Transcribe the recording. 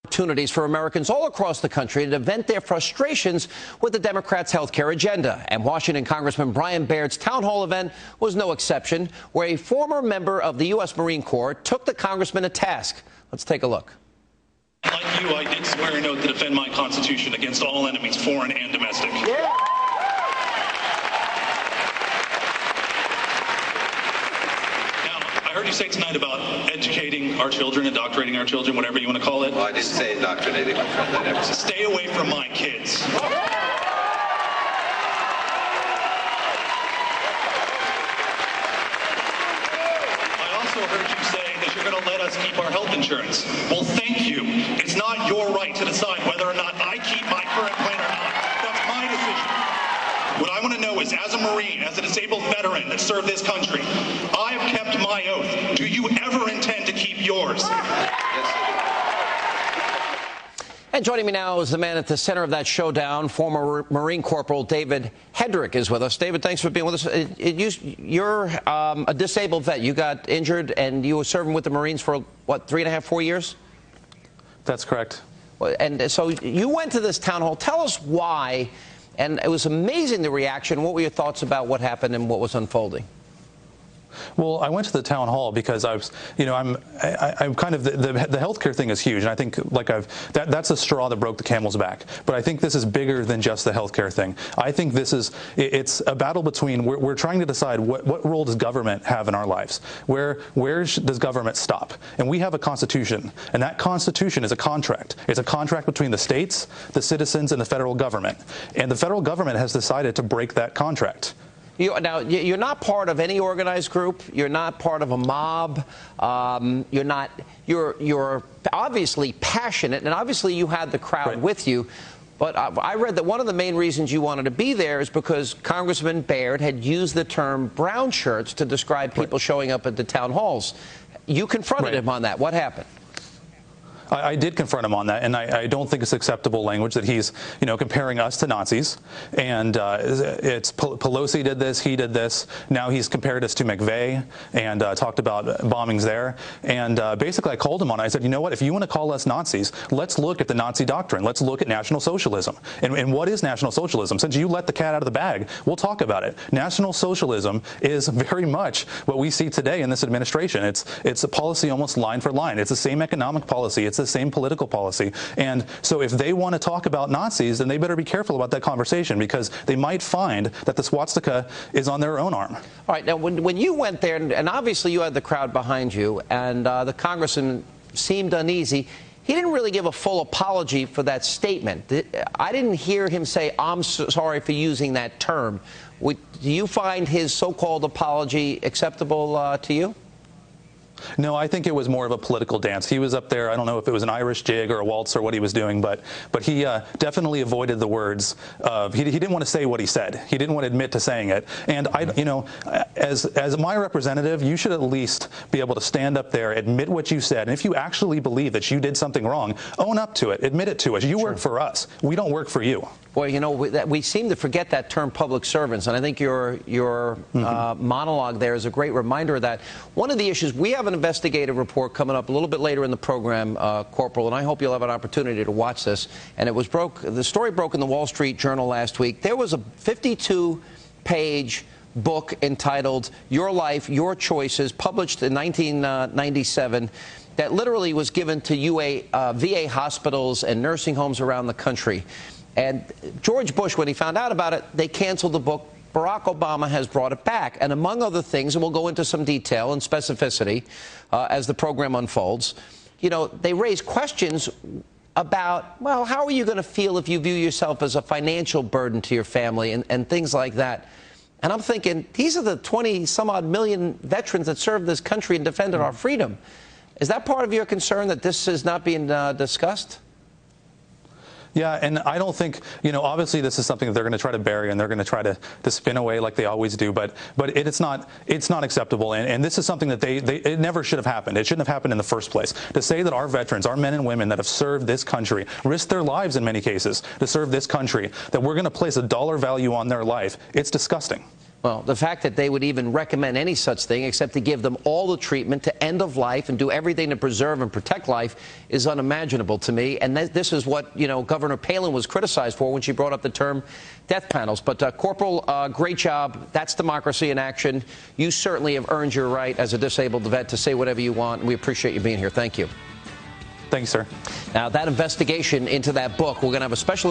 Opportunities for Americans all across the country to vent their frustrations with the Democrats' health care agenda. And Washington Congressman Baird's town hall event was no exception, where a former member of the U.S. Marine Corps took the congressman to task. Let's take a look. Like you, I did swear an oath to defend my Constitution against all enemies, foreign and domestic. Yeah. I heard you say tonight about educating our children, indoctrinating our children, whatever you want to call it. Well, I didn't say indoctrinating, my friend. I never said. Stay away from my kids. I also heard you say that you're going to let us keep our health insurance. Well, thank you. It's not your right to decide whether or not I keep my current plan or not. That's my decision. What I want to know is, as a Marine, as a disabled veteran that served this country, I have kept my oath. Do you ever intend to keep yours? And joining me now is the man at the center of that showdown, former Marine Corporal David Hedrick is with us. David, thanks for being with us. You're a disabled vet. You got injured, and you were serving with the Marines for, what, 3.5, 4 years? That's correct. And so you went to this town hall. Tell us why. And it was amazing, the reaction. What were your thoughts about what happened and what was unfolding? Well, I went to the town hall because I was, I'm kind of the healthcare thing is huge, and I think that's a straw that broke the camel's back. But I think this is bigger than just the healthcare thing. I think it's a battle between we're trying to decide what role does government have in our lives. Where does government stop? And we have a constitution, and that constitution is a contract. It's a contract between the states, the citizens, and the federal government. And the federal government has decided to break that contract. Now, you're not part of any organized group. You're not part of a mob. You're obviously passionate, and obviously you had the crowd with you. But I read that one of the main reasons you wanted to be there is because Congressman Baird had used the term brown shirts to describe people showing up at the town halls. You confronted him on that. What happened? I did confront him on that, and I don't think it's acceptable language that he's, comparing us to Nazis. And it's Pelosi did this, he did this. Now he's compared us to McVeigh and talked about bombings there. And basically, I called him on it. I said, you know what? If you want to call us Nazis, let's look at the Nazi doctrine. Let's look at National Socialism. And what is National Socialism? Since you let the cat out of the bag, we'll talk about it. National Socialism is very much what we see today in this administration. It's a policy almost line for line. It's the same economic policy. It's the same political policy. And so if they want to talk about Nazis, then they better be careful about that conversation, because they might find that the swastika is on their own arm. All right. Now, when you went there, and obviously you had the crowd behind you, and the congressman seemed uneasy, he didn't really give a full apology for that statement. I didn't hear him say, I'm sorry for using that term. Do you find his so-called apology acceptable to you? No, I think it was more of a political dance. He was up there. I don't know if it was an Irish jig or a waltz or what he was doing, but he definitely avoided the words. He didn't want to say what he said. He didn't want to admit to saying it. And as my representative, you should at least be able to stand up there, admit what you said, and if you actually believe that you did something wrong, own up to it, admit it to us. You work for us. We don't work for you. Boy, we seem to forget that term, public servants, and I think your monologue there is a great reminder of that. One of the issues, we have an investigative report coming up a little bit later in the program, Corporal, and I hope you'll have an opportunity to watch this. And the story broke in the Wall Street Journal last week. There was a 52-page book entitled Your Life, Your Choices, published in 1997, that literally was given to VA hospitals and nursing homes around the country. And George Bush, when he found out about it, they canceled the book. Barack Obama has brought it back. And among other things, and we'll go into some detail and specificity as the program unfolds, they raise questions about, well, how are you going to feel if you view yourself as a financial burden to your family and things like that. And I'm thinking, these are the 20-some-odd million veterans that served this country and defended our freedom. Is that part of your concern, that this is not being discussed? Yeah, and I don't think, obviously this is something that they're going to try to bury and they're going to try to spin away like they always do, but it's not acceptable, and this is something that it never should have happened. It shouldn't have happened in the first place. To say that our veterans, our men and women that have served this country, risked their lives in many cases to serve this country, that we're going to place a dollar value on their life, it's disgusting. Well, the fact that they would even recommend any such thing except to give them all the treatment to end of life and do everything to preserve and protect life is unimaginable to me. And this is what, Governor Palin was criticized for when she brought up the term death panels. But, Corporal, great job. That's democracy in action. You certainly have earned your right as a disabled vet to say whatever you want, and we appreciate you being here. Thank you. Thank you, sir. Now, that investigation into that book, we're going to have a special